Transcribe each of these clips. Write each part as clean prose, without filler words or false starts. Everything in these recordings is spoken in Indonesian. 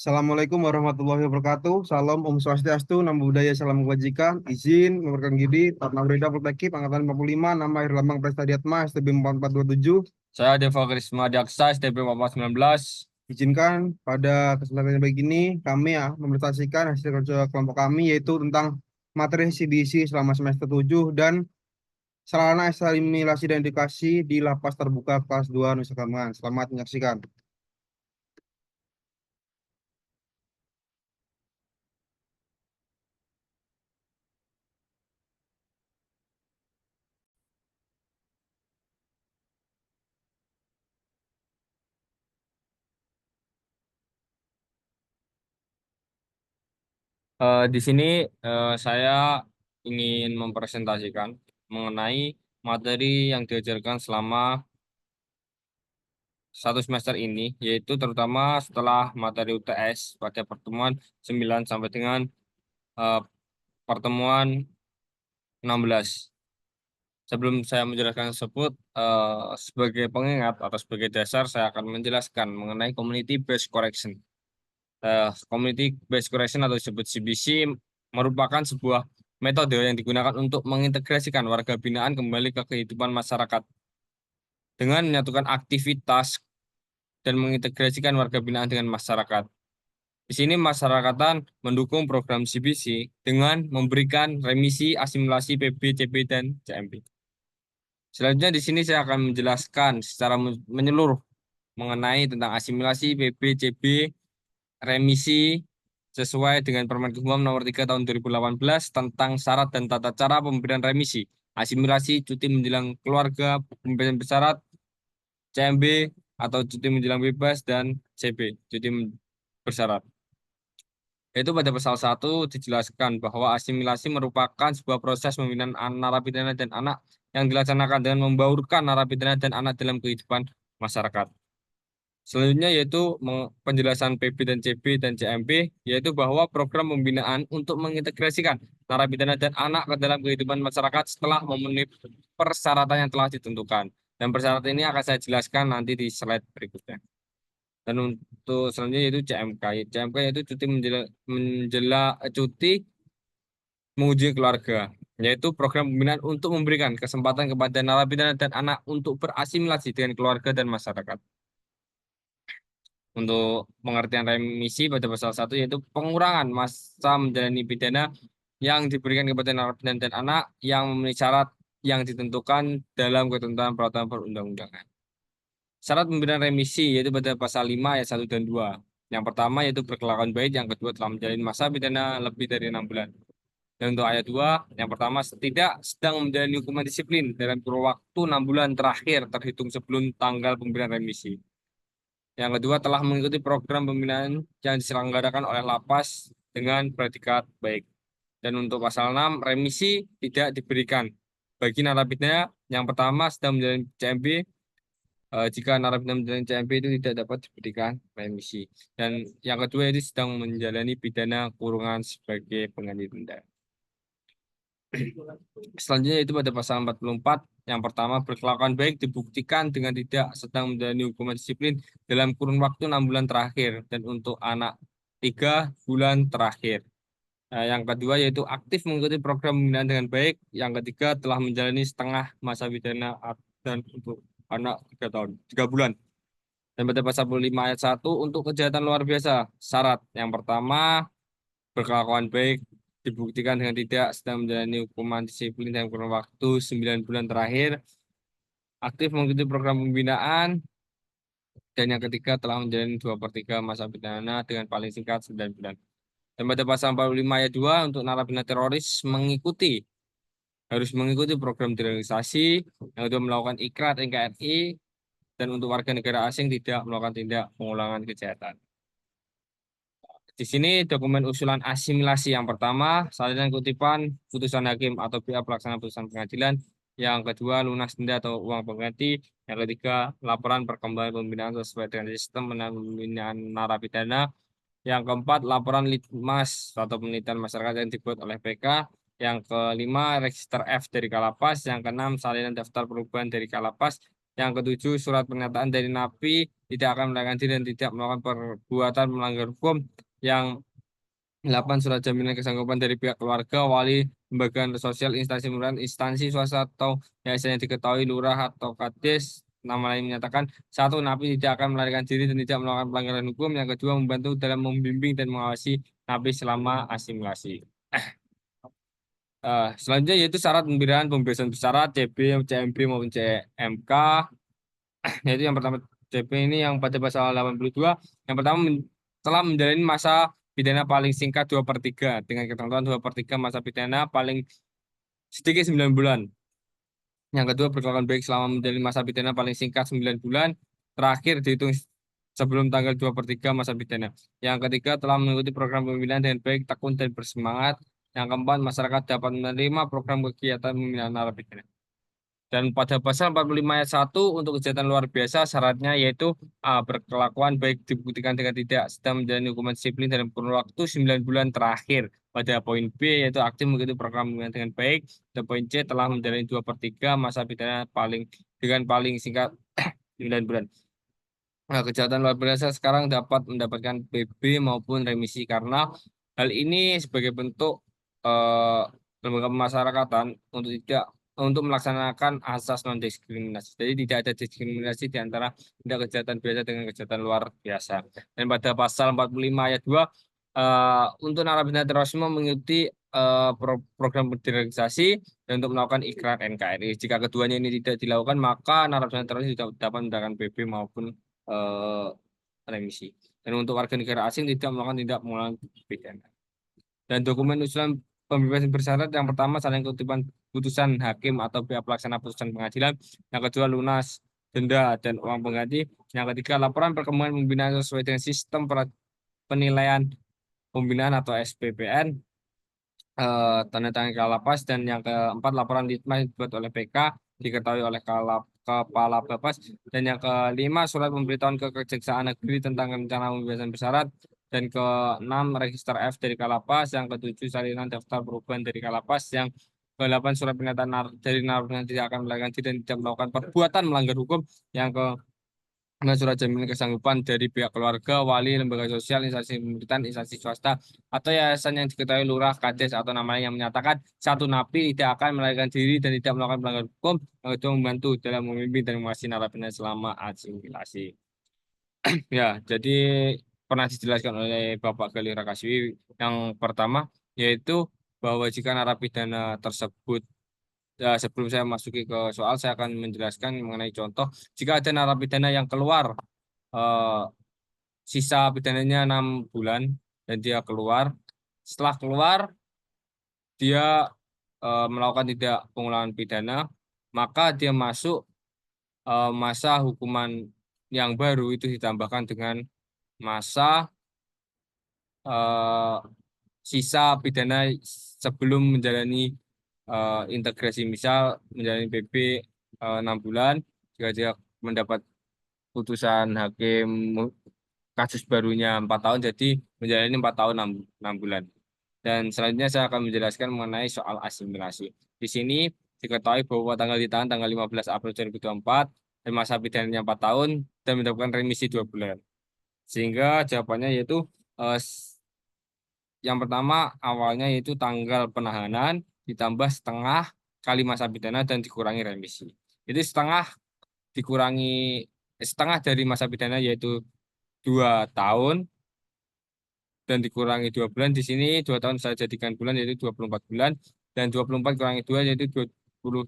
Assalamualaikum warahmatullahi wabarakatuh. Salam Om Swastiastu, Namo Buddhaya, Salam Kebajikan. Izin mengurangkan diri, Tatna Breda Pertekip, Angkatan 45, nama akhir lambang Presta Diatma, STB 4427. Saya Deva Krisma Diaksa, STP 19. Izinkan pada kesempatan yang baik ini, kami mempresentasikan hasil kerja kelompok kami, yaitu tentang materi CBC selama semester 7 dan sarana asimilasi dan edukasi di Lapas Terbuka kelas 2 Nusa Kambangan. Selamat menyaksikan. Di sini saya ingin mempresentasikan mengenai materi yang diajarkan selama satu semester ini, yaitu terutama setelah materi UTS pada pertemuan 9 sampai dengan eh, pertemuan 16. Sebelum saya menjelaskan tersebut, sebagai pengingat atau sebagai dasar, saya akan menjelaskan mengenai community based correction. Community based correction atau disebut CBC merupakan sebuah metode yang digunakan untuk mengintegrasikan warga binaan kembali ke kehidupan masyarakat dengan menyatukan aktivitas dan mengintegrasikan warga binaan dengan masyarakat. Di sini masyarakatan mendukung program CBC dengan memberikan remisi asimilasi PB, CB, dan CMP. Selanjutnya di sini saya akan menjelaskan secara menyeluruh mengenai tentang asimilasi PB, CB, remisi sesuai dengan Permen Kumham Nomor 3 Tahun 2018 tentang syarat dan tata cara pemberian remisi, asimilasi, cuti menjelang keluarga, pembebasan bersyarat, CMB atau cuti menjelang bebas, dan CB, cuti bersyarat. Yaitu pada pasal 1 dijelaskan bahwa asimilasi merupakan sebuah proses pembinaan narapidana dan anak yang dilaksanakan dengan membaurkan narapidana dan anak dalam kehidupan masyarakat. Selanjutnya yaitu penjelasan PB dan CB dan CMP, yaitu bahwa program pembinaan untuk mengintegrasikan narapidana dan anak ke dalam kehidupan masyarakat setelah memenuhi persyaratan yang telah ditentukan. Dan persyaratan ini akan saya jelaskan nanti di slide berikutnya. Dan untuk selanjutnya yaitu CMK. CMK yaitu cuti menguji keluarga, yaitu program pembinaan untuk memberikan kesempatan kepada narapidana dan anak untuk berasimilasi dengan keluarga dan masyarakat. Untuk pengertian remisi pada pasal 1 yaitu pengurangan masa menjalani pidana yang diberikan kepada narapidana dan anak yang memenuhi syarat yang ditentukan dalam ketentuan peraturan perundang-undangan. Syarat pemberian remisi yaitu pada pasal 5 ayat 1 dan 2. Yang pertama yaitu berkelakuan baik, yang kedua telah menjalani masa pidana lebih dari 6 bulan. Dan untuk ayat 2, yang pertama tidak sedang menjalani hukuman disiplin dalam kurun waktu 6 bulan terakhir terhitung sebelum tanggal pemberian remisi. Yang kedua telah mengikuti program pembinaan yang diselenggarakan oleh lapas dengan predikat baik. Dan untuk pasal 6, remisi tidak diberikan bagi narapidana yang pertama sedang menjalani CMP. Jika narapidana menjalani CMP itu tidak dapat diberikan remisi. Dan yang kedua itu sedang menjalani pidana kurungan sebagai pengganti denda. Selanjutnya itu pada pasal 44, yang pertama berkelakuan baik dibuktikan dengan tidak sedang menjalani hukuman disiplin dalam kurun waktu 6 bulan terakhir dan untuk anak 3 bulan terakhir. Yang kedua yaitu aktif mengikuti program pembinaan dengan baik. Yang ketiga telah menjalani setengah masa pidana dan untuk anak 3 tahun 3 bulan. Dan pada pasal 45 ayat 1 untuk kejahatan luar biasa syarat yang pertama berkelakuan baik dibuktikan dengan tidak sedang menjalani hukuman disiplin dalam kurun waktu 9 bulan terakhir, aktif mengikuti program pembinaan, dan yang ketiga telah menjalani 2/3 masa pidana dengan paling singkat 9 bulan. Dan pada pasal 45 ayat 2 untuk narapidana teroris harus mengikuti program deradikalisasi, yang kedua melakukan ikrar NKRI, dan untuk warga negara asing tidak melakukan tindak pengulangan kejahatan. Di sini dokumen usulan asimilasi yang pertama, salinan kutipan putusan hakim atau pihak pelaksana putusan pengadilan. Yang kedua, lunas denda atau uang pengganti. Yang ketiga, laporan perkembangan pembinaan sesuai dengan sistem pembinaan narapidana. Yang keempat, laporan litmas atau penelitian masyarakat yang dibuat oleh PK. Yang kelima, register F dari Kalapas. Yang keenam, salinan daftar perubahan dari Kalapas. Yang ketujuh, surat pernyataan dari NAPI. tidak akan melarikan diri dan tidak melakukan perbuatan melanggar hukum. Yang 8, surat jaminan kesanggupan dari pihak keluarga, wali, lembaga sosial, instansi pemerintahan, instansi swasta atau yayasan yang diketahui lurah atau kades nama lain menyatakan satu, napi tidak akan melarikan diri dan tidak melakukan pelanggaran hukum. Yang kedua, membantu dalam membimbing dan mengawasi napi selama asimilasi. Selanjutnya yaitu syarat pemberian pembebasan bersyarat CB, CMB maupun CMK. Yaitu yang pertama CB ini yang pada pasal 82 yang pertama telah menjalani masa pidana paling singkat 2/3 dengan ketentuan 2/3 masa pidana paling sedikit 9 bulan. Yang kedua, berkelakuan baik selama menjalani masa pidana paling singkat 9 bulan, terakhir dihitung sebelum tanggal 2/3 masa pidana. Yang ketiga, telah mengikuti program pembinaan dengan baik, tekun, dan bersemangat. Yang keempat, masyarakat dapat menerima program kegiatan pembinaan narapidana. Dan pada pasal 45 ayat 1 untuk kejahatan luar biasa syaratnya yaitu A, berkelakuan baik dibuktikan dengan tidak sedang menjalani hukuman disiplin dalam kurun waktu 9 bulan terakhir. Pada poin B yaitu aktif mengikuti program pembinaan dengan baik. Dan poin C telah menjalani 2/3 masa pidana dengan paling singkat 9 bulan. Nah, kejahatan luar biasa sekarang dapat mendapatkan PB maupun remisi karena hal ini sebagai bentuk eh, lembaga pemasyarakatan untuk melaksanakan asas non diskriminasi. Jadi tidak ada diskriminasi di antara tindak kejahatan biasa dengan kejahatan luar biasa. Dan pada pasal 45 ayat 2 untuk narapidana terorisme mengikuti program deradikalisasi dan untuk melakukan ikrar NKRI. Jika keduanya ini tidak dilakukan, maka narapidana teroris tidak dapat mendapatkan PB maupun eh, remisi. Dan untuk warga negara asing tidak melakukan tindak pengulangan pidana. Dan dokumen usulan pembebasan bersyarat yang pertama saling kutipan putusan hakim atau pihak pelaksana putusan pengadilan. Yang kedua, lunas denda dan uang pengganti. Yang ketiga, laporan perkembangan pembinaan sesuai dengan sistem penilaian pembinaan atau SPPN. Tanda tangan Kalapas. Dan yang keempat, laporan litmas dibuat oleh PK diketahui oleh Kepala Bapas. Dan yang kelima, surat pemberitahuan ke Kejaksaan Negeri tentang rencana pembebasan bersyarat. Dan keenam, register F dari Kalapas. Yang ketujuh, salinan daftar perubahan dari Kalapas. Yang ke-8, surat pernyataan dari narapidana tidak akan melakukan dan tidak melakukan perbuatan melanggar hukum. Yang ke surat jaminan kesanggupan dari pihak keluarga, wali, lembaga sosial, instansi pemerintahan, instansi swasta, atau yayasan yang diketahui lurah, kades, atau namanya yang menyatakan satu, napi tidak akan melarikan diri dan tidak melakukan pelanggaran hukum. Yang kedua, membantu dalam memimpin dan mengawasi narapidana selama asimilasi. Ya, jadi pernah dijelaskan oleh Bapak Galih Rakaswi yang pertama, yaitu bahwa jika narapidana tersebut sebelum saya masuki ke soal, saya akan menjelaskan mengenai contoh jika ada narapidana yang keluar eh, sisa pidananya 6 bulan dan dia keluar. Setelah keluar, dia melakukan tidak pengulangan pidana, maka dia masuk masa hukuman yang baru itu ditambahkan dengan masa eh, sisa pidana sebelum menjalani integrasi, misal menjalani PP 6 bulan, jika dia mendapat putusan hakim kasus barunya 4 tahun, jadi menjalani 4 tahun 6 bulan. Dan selanjutnya saya akan menjelaskan mengenai soal asimilasi. Di sini diketahui bahwa tanggal ditahan tanggal 15 April 2024 dan masa pidananya 4 tahun dan mendapatkan remisi 2 bulan. Sehingga jawabannya yaitu eh, yang pertama awalnya yaitu tanggal penahanan ditambah setengah kali masa pidana dan dikurangi remisi. Jadi dikurangi setengah dari masa pidana yaitu 2 tahun dan dikurangi 2 bulan. Di sini 2 tahun saya jadikan bulan yaitu 24 bulan dan 24 kurangi 2 yaitu 22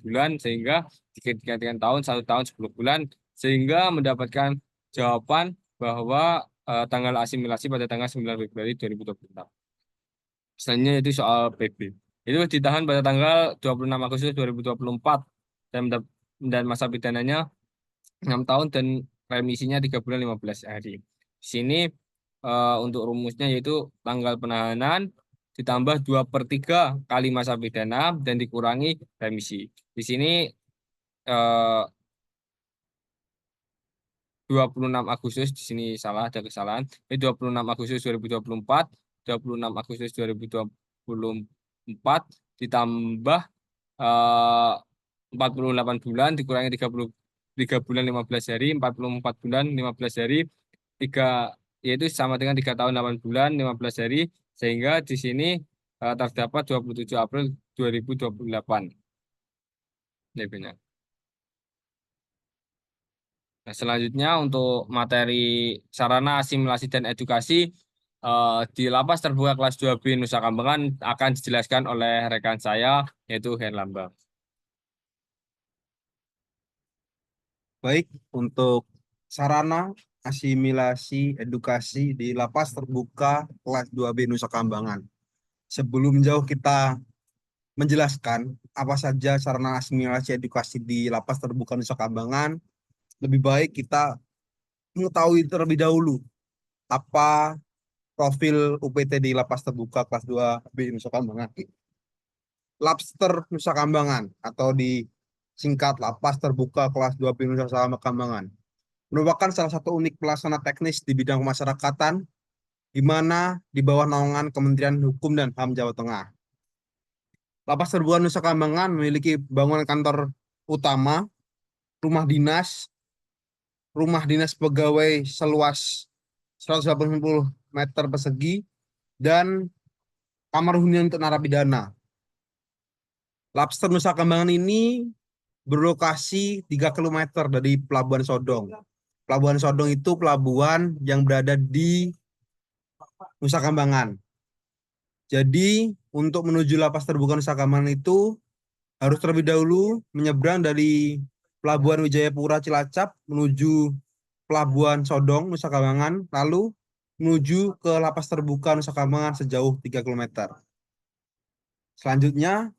bulan sehingga dikalikan tahun 1 tahun 10 bulan sehingga mendapatkan jawaban bahwa tanggal asimilasi pada tanggal 9 Februari 2026. Selanjutnya itu soal PB. Itu ditahan pada tanggal 26 Agustus 2024 dan masa pidananya 6 tahun dan remisinya 3 bulan 15 hari. Di sini untuk rumusnya yaitu tanggal penahanan ditambah 2/3 kali masa pidana dan dikurangi remisi. Di sini eh, 26 Agustus di sini salah ada kesalahan. Ini 26 Agustus 2024, 26 Agustus 2024 ditambah 48 bulan dikurangi 30 3 bulan 15 hari, 44 bulan 15 hari, 3 yaitu sama dengan 3 tahun 8 bulan 15 hari, sehingga di sini terdapat 27 April 2028. Ya, benar. Nah, selanjutnya untuk materi sarana asimilasi dan edukasi di Lapas Terbuka kelas 2B Nusa Kambangan akan dijelaskan oleh rekan saya yaitu Herlambang. Baik, untuk sarana asimilasi edukasi di Lapas Terbuka kelas 2B Nusa Kambangan. Sebelum jauh kita menjelaskan apa saja sarana asimilasi edukasi di Lapas Terbuka Nusa Kambangan, lebih baik kita mengetahui terlebih dahulu apa profil UPT di Lapas Terbuka kelas 2B Nusa Kambangan. Labster Nusa Kambangan atau disingkat Lapas Terbuka kelas 2B Nusa Kambangan merupakan salah satu unit pelaksana teknis di bidang pemasyarakatan di mana di bawah naungan Kementerian Hukum dan HAM Jawa Tengah. Lapas Terbuka Nusa Kambangan memiliki bangunan kantor utama, rumah dinas pegawai seluas 180 meter persegi, dan kamar hunian untuk narapidana. Labster Nusa Kambangan ini berlokasi 3 km dari Pelabuhan Sodong. Pelabuhan Sodong itu pelabuhan yang berada di Nusa Kambangan. Jadi untuk menuju Lapas Terbuka Nusa Kambangan itu harus terlebih dahulu menyeberang dari Pelabuhan Wijayapura Cilacap menuju Pelabuhan Sodong Nusa Kambangan, lalu menuju ke Lapas Terbuka Nusa Kambangan sejauh 3 km. Selanjutnya,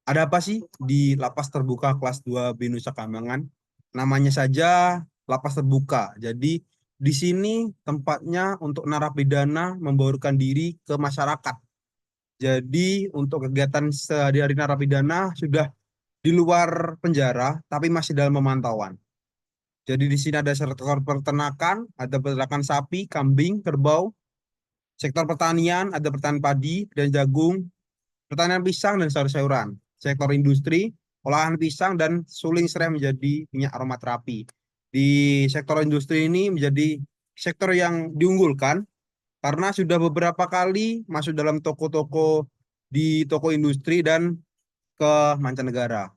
ada apa sih di Lapas Terbuka kelas 2B Nusa Kambangan? Namanya saja Lapas Terbuka. Jadi di sini tempatnya untuk narapidana membaurkan diri ke masyarakat. Jadi untuk kegiatan sehari-hari narapidana sudah di luar penjara, tapi masih dalam pemantauan. Jadi di sini ada sektor peternakan, ada peternakan sapi, kambing, kerbau, sektor pertanian, ada pertanian padi dan jagung, pertanian pisang dan sayur-sayuran, sektor industri, olahan pisang dan suling serai menjadi minyak aromaterapi. Di sektor industri ini menjadi sektor yang diunggulkan karena sudah beberapa kali masuk dalam toko-toko di toko industri dan ke mancanegara.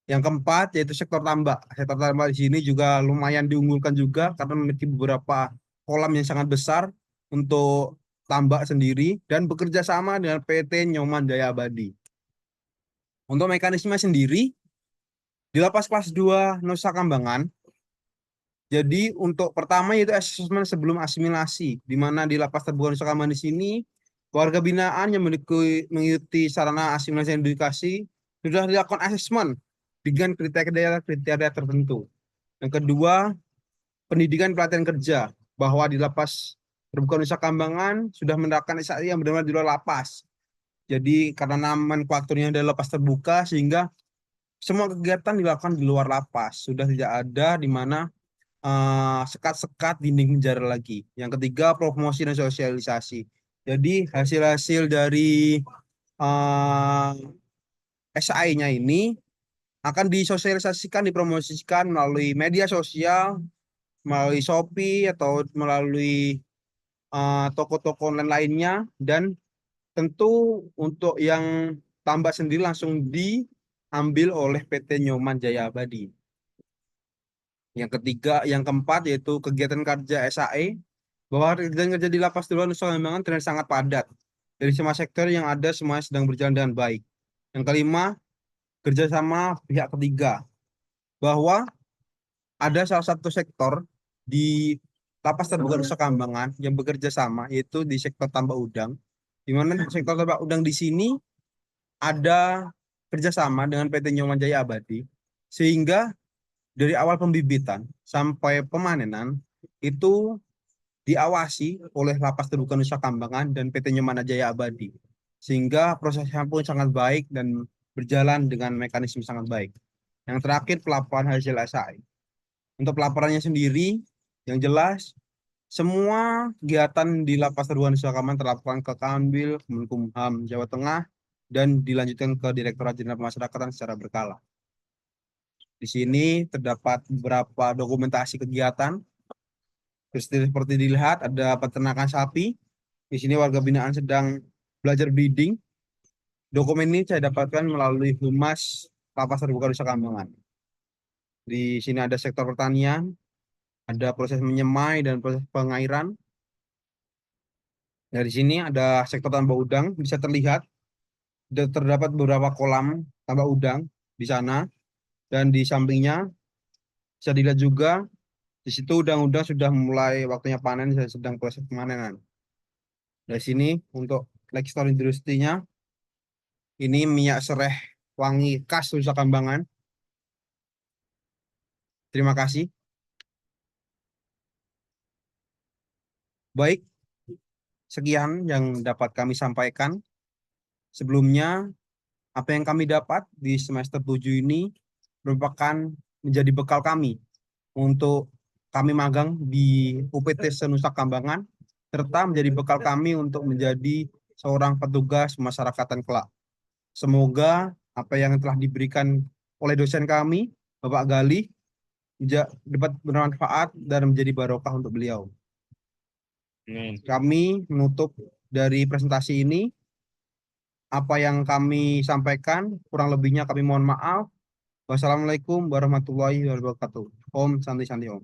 Yang keempat yaitu sektor tambak. Sektor tambak di sini juga lumayan diunggulkan juga karena memiliki beberapa kolam yang sangat besar untuk tambak sendiri dan bekerja sama dengan PT Nyoman Jaya Abadi. Untuk mekanisme sendiri, di Lapas kelas 2 Nusa Kambangan, jadi untuk pertama yaitu asesmen sebelum asimilasi, di mana di Lapas Terbuka Nusa Kambangan di sini, warga binaan yang mengikuti sarana asimilasi dan edukasi sudah dilakukan asesmen dengan kriteria tertentu. Yang kedua, pendidikan pelatihan kerja, bahwa di Lapas Terbuka Nusa Kambangan sudah menerapkan SAI yang benar-benar di luar lapas. Jadi karena nomenklaturnya adalah lapas terbuka sehingga semua kegiatan dilakukan di luar lapas. Sudah tidak ada di mana sekat-sekat dinding penjara lagi. Yang ketiga, promosi dan sosialisasi. Jadi hasil-hasil dari SAI-nya ini akan disosialisasikan, dipromosikan melalui media sosial, melalui Shopee atau melalui toko-toko online lainnya, dan tentu untuk yang tambah sendiri langsung diambil oleh PT Nyoman Jaya Abadi. Yang ketiga, yang keempat yaitu kegiatan kerja SAE, bahwa kegiatan kerja di Lapas Terbuka Nusa Kambangan terlihat sangat padat. Dari semua sektor yang ada semuanya sedang berjalan dengan baik. Yang kelima, kerjasama pihak ketiga, bahwa ada salah satu sektor di Lapas Terbuka Nusa Kambangan yang bekerja sama, yaitu di sektor tambak udang, di mana sektor tambak udang di sini ada kerjasama dengan PT Nyoman Jaya Abadi, sehingga dari awal pembibitan sampai pemanenan itu diawasi oleh Lapas Terbuka Nusa Kambangan dan PT Nyoman Jaya Abadi, sehingga prosesnya pun sangat baik dan berjalan dengan mekanisme sangat baik. Yang terakhir, pelaporan hasil SAI. Untuk pelaporannya sendiri, yang jelas semua kegiatan di Lapas Terbuka Nusa Kambangan terlaporkan ke Kanwil Kemenkumham Jawa Tengah dan dilanjutkan ke Direktorat Jenderal Pemasyarakatan secara berkala. Di sini terdapat beberapa dokumentasi kegiatan. Seperti dilihat ada peternakan sapi. Di sini warga binaan sedang belajar breeding. Dokumen ini saya dapatkan melalui Humas Lapas Terbuka Nusa Kambangan. Di sini ada sektor pertanian, ada proses menyemai dan proses pengairan. Dari sini ada sektor tambak udang, bisa terlihat terdapat beberapa kolam tambak udang di sana, dan di sampingnya bisa dilihat juga di situ udang-udang sudah mulai waktunya panen, sedang proses pemanenan. Dari sini untuk livestock industry-nya, ini minyak sereh wangi khas Nusa Kambangan. Terima kasih. Baik, sekian yang dapat kami sampaikan. Sebelumnya, apa yang kami dapat di semester 7 ini merupakan menjadi bekal kami untuk kami magang di UPT Senusa Kambangan, serta menjadi bekal kami untuk menjadi seorang petugas pemasyarakatan kelak. Semoga apa yang telah diberikan oleh dosen kami, Bapak Galih, dapat bermanfaat dan menjadi barokah untuk beliau. Amin. Kami menutup dari presentasi ini. Apa yang kami sampaikan, kurang lebihnya kami mohon maaf. Wassalamualaikum warahmatullahi wabarakatuh. Om Santi Santi Om.